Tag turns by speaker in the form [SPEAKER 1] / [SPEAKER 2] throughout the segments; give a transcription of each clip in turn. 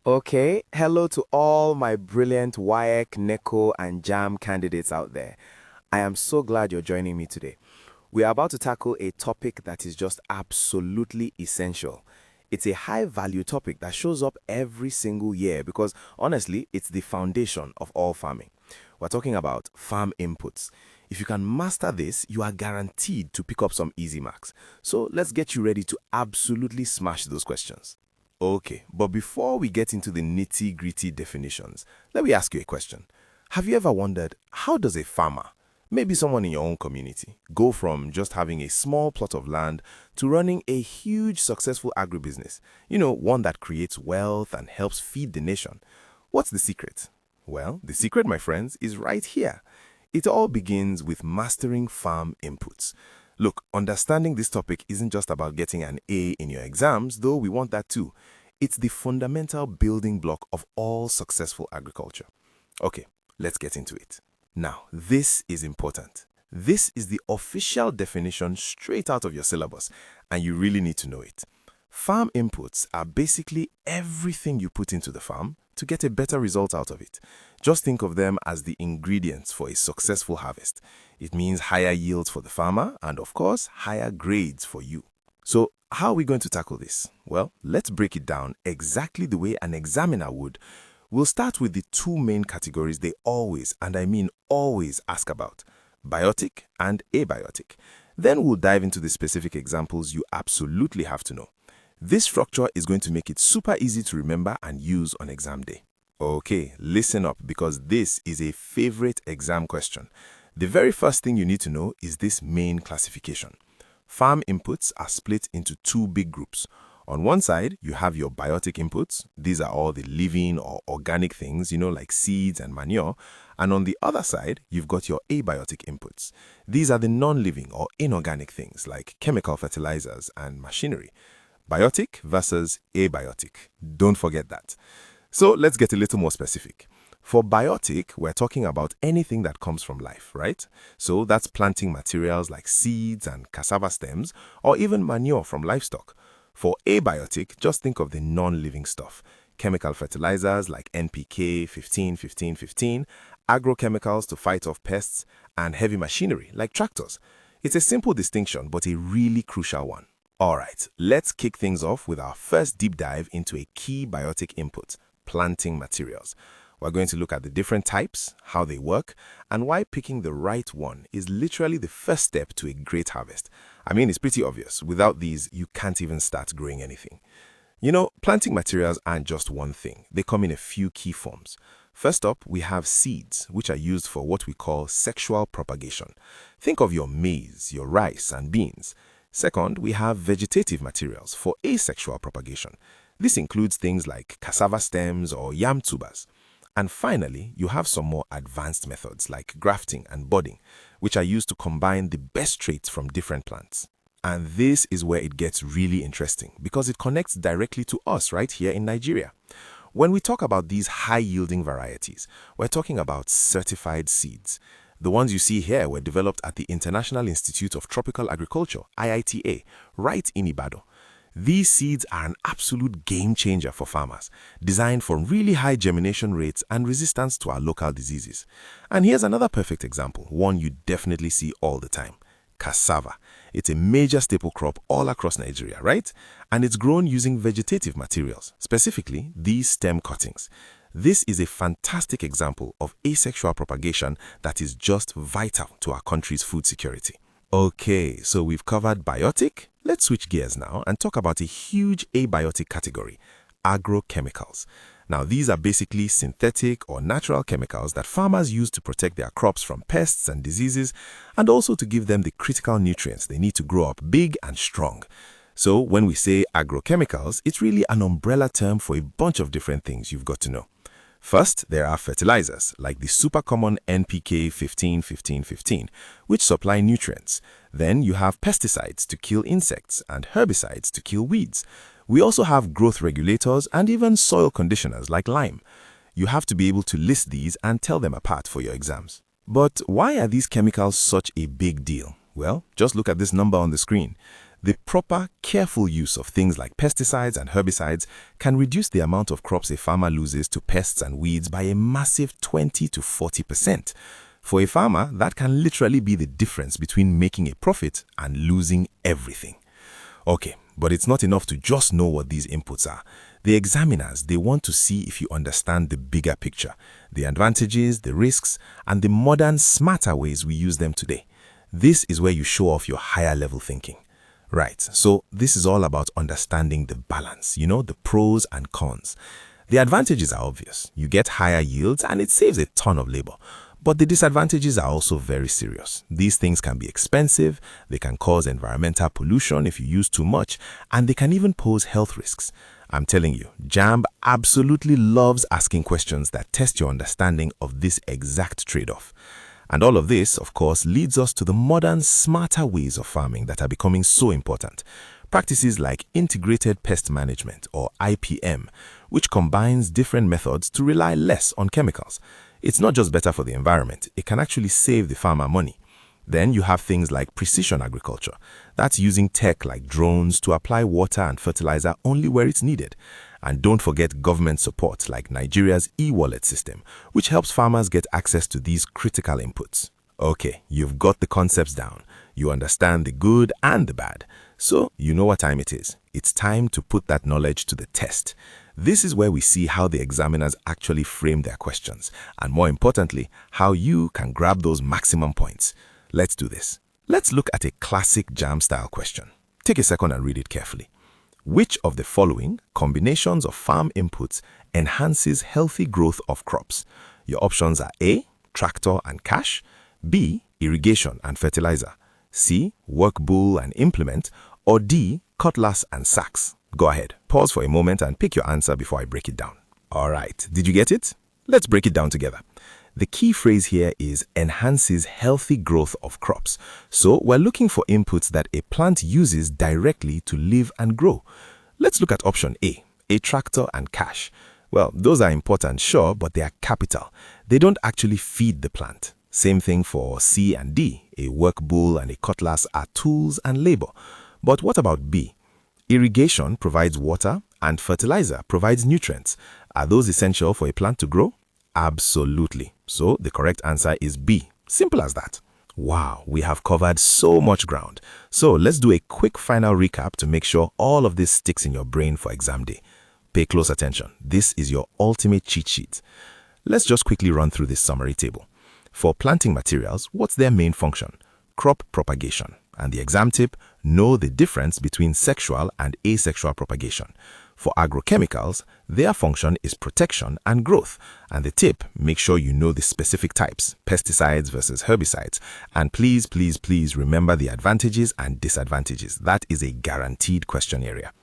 [SPEAKER 1] Okay, hello to all my brilliant WAEC, NECO, and JAMB candidates out there. I am so glad you're joining me today. We are about to tackle a topic that is just absolutely essential. It's a high-value topic that shows up every single year because, honestly, it's the foundation of all farming. We're talking about farm inputs. If you can master this, you are guaranteed to pick up some easy marks. So let's get you ready to absolutely smash those questions. Okay, but before we get into the nitty-gritty definitions, let me ask you a question. Have you ever wondered, how does a farmer, maybe someone in your own community, go from just having a small plot of land to running a huge successful agribusiness? One that creates wealth and helps feed the nation. What's the secret? Well, the secret, my friends, is right here. It all begins with mastering farm inputs. Look, understanding this topic isn't just about getting an A in your exams, though we want that too. It's the fundamental building block of all successful agriculture. Okay, let's get into it. Now, this is important. This is the official definition straight out of your syllabus, and you really need to know it. Farm inputs are basically everything you put into the farm to get a better result out of it. Just think of them as the ingredients for a successful harvest. It means higher yields for the farmer and, of course, higher grades for you. So, how are we going to tackle this? Well, let's break it down exactly the way an examiner would. We'll start with the two main categories they always, and I mean always, ask about: biotic and abiotic. Then we'll dive into the specific examples you absolutely have to know. This structure is going to make it super easy to remember and use on exam day. Okay, listen up because this is a favorite exam question. The very first thing you need to know is this main classification. Farm inputs are split into two big groups. On one side, you have your biotic inputs. These are all the living or organic things, like seeds and manure. And on the other side, you've got your abiotic inputs. These are the non-living or inorganic things like chemical fertilizers and machinery. Biotic versus abiotic. Don't forget that. So let's get a little more specific. For biotic, we're talking about anything that comes from life, right? So that's planting materials like seeds and cassava stems, or even manure from livestock. For abiotic, just think of the non-living stuff. Chemical fertilizers like NPK, 15, 15, 15, agrochemicals to fight off pests, and heavy machinery like tractors. It's a simple distinction, but a really crucial one. Alright, let's kick things off with our first deep dive into a key biotic input: planting materials. We're going to look at the different types, how they work, and why picking the right one is literally the first step to a great harvest. I mean, it's pretty obvious. Without these, you can't even start growing anything. Planting materials aren't just one thing. They come in a few key forms. First up, we have seeds, which are used for what we call sexual propagation. Think of your maize, your rice, and beans. Second, we have vegetative materials for asexual propagation. This includes things like cassava stems or yam tubers. And finally, you have some more advanced methods like grafting and budding, which are used to combine the best traits from different plants. And this is where it gets really interesting because it connects directly to us right here in Nigeria. When we talk about these high-yielding varieties, we're talking about certified seeds. The ones you see here were developed at the International Institute of Tropical Agriculture, IITA, right in Ibadan. These seeds are an absolute game changer for farmers, designed for really high germination rates and resistance to our local diseases. And here's another perfect example, one you definitely see all the time: cassava. It's a major staple crop all across Nigeria, right? And it's grown using vegetative materials, specifically these stem cuttings. This is a fantastic example of asexual propagation that is just vital to our country's food security. Okay, so we've covered biotic. Let's switch gears now and talk about a huge abiotic category: agrochemicals. Now, these are basically synthetic or natural chemicals that farmers use to protect their crops from pests and diseases, and also to give them the critical nutrients they need to grow up big and strong. So when we say agrochemicals, it's really an umbrella term for a bunch of different things you've got to know. First, there are fertilizers, like the super common NPK 15, 15, 15, which supply nutrients. Then you have pesticides to kill insects and herbicides to kill weeds. We also have growth regulators and even soil conditioners like lime. You have to be able to list these and tell them apart for your exams. But why are these chemicals such a big deal? Well, just look at this number on the screen. The proper, careful use of things like pesticides and herbicides can reduce the amount of crops a farmer loses to pests and weeds by a massive 20 to 40%. For a farmer, that can literally be the difference between making a profit and losing everything. Okay, but it's not enough to just know what these inputs are. The examiners, they want to see if you understand the bigger picture, the advantages, the risks, and the modern, smarter ways we use them today. This is where you show off your higher level thinking. Right, so this is all about understanding the balance, the pros and cons. The advantages are obvious. You get higher yields and it saves a ton of labor. But the disadvantages are also very serious. These things can be expensive, they can cause environmental pollution if you use too much, and they can even pose health risks. I'm telling you, JAMB absolutely loves asking questions that test your understanding of this exact trade-off. And all of this, of course, leads us to the modern, smarter ways of farming that are becoming so important. Practices like integrated pest management, or IPM, which combines different methods to rely less on chemicals. It's not just better for the environment, it can actually save the farmer money. Then you have things like precision agriculture. That's using tech like drones to apply water and fertilizer only where it's needed. And don't forget government support like Nigeria's e-wallet system, which helps farmers get access to these critical inputs. Okay, you've got the concepts down. You understand the good and the bad. So you know what time it is. It's time to put that knowledge to the test. This is where we see how the examiners actually frame their questions, and more importantly, how you can grab those maximum points. Let's do this. Let's look at a classic JAMB style question. Take a second and read it carefully. Which of the following combinations of farm inputs enhances healthy growth of crops? Your options are A, tractor and cash, B, irrigation and fertilizer, C, work bull and implement, or D, cutlass and sacks. Go ahead, pause for a moment and pick your answer before I break it down. All right, did you get it? Let's break it down together. The key phrase here is enhances healthy growth of crops. So we're looking for inputs that a plant uses directly to live and grow. Let's look at option A tractor and cash. Well, those are important, sure, but they are capital. They don't actually feed the plant. Same thing for C and D. A work bull and a cutlass are tools and labor. But what about B? Irrigation provides water and fertilizer provides nutrients. Are those essential for a plant to grow? Absolutely. So the correct answer is B. Simple as that. Wow, we have covered so much ground. So let's do a quick final recap to make sure all of this sticks in your brain for exam day. Pay close attention. This is your ultimate cheat sheet. Let's just quickly run through this summary table. For planting materials, what's their main function? Crop propagation. And the exam tip, know the difference between sexual and asexual propagation. For agrochemicals, their function is protection and growth. And the tip, make sure you know the specific types, pesticides versus herbicides. And please, please, please remember the advantages and disadvantages. That is a guaranteed question area.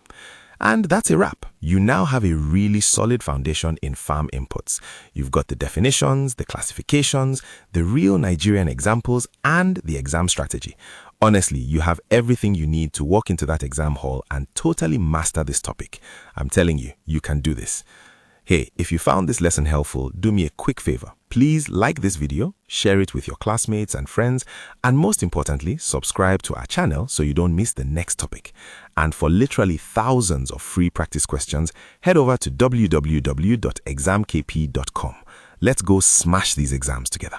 [SPEAKER 1] And that's a wrap. You now have a really solid foundation in farm inputs. You've got the definitions, the classifications, the real Nigerian examples, and the exam strategy. Honestly, you have everything you need to walk into that exam hall and totally master this topic. I'm telling you, you can do this. Hey, if you found this lesson helpful, do me a quick favor. Please like this video, share it with your classmates and friends, and most importantly, subscribe to our channel so you don't miss the next topic. And for literally thousands of free practice questions, head over to www.examkp.com. Let's go smash these exams together.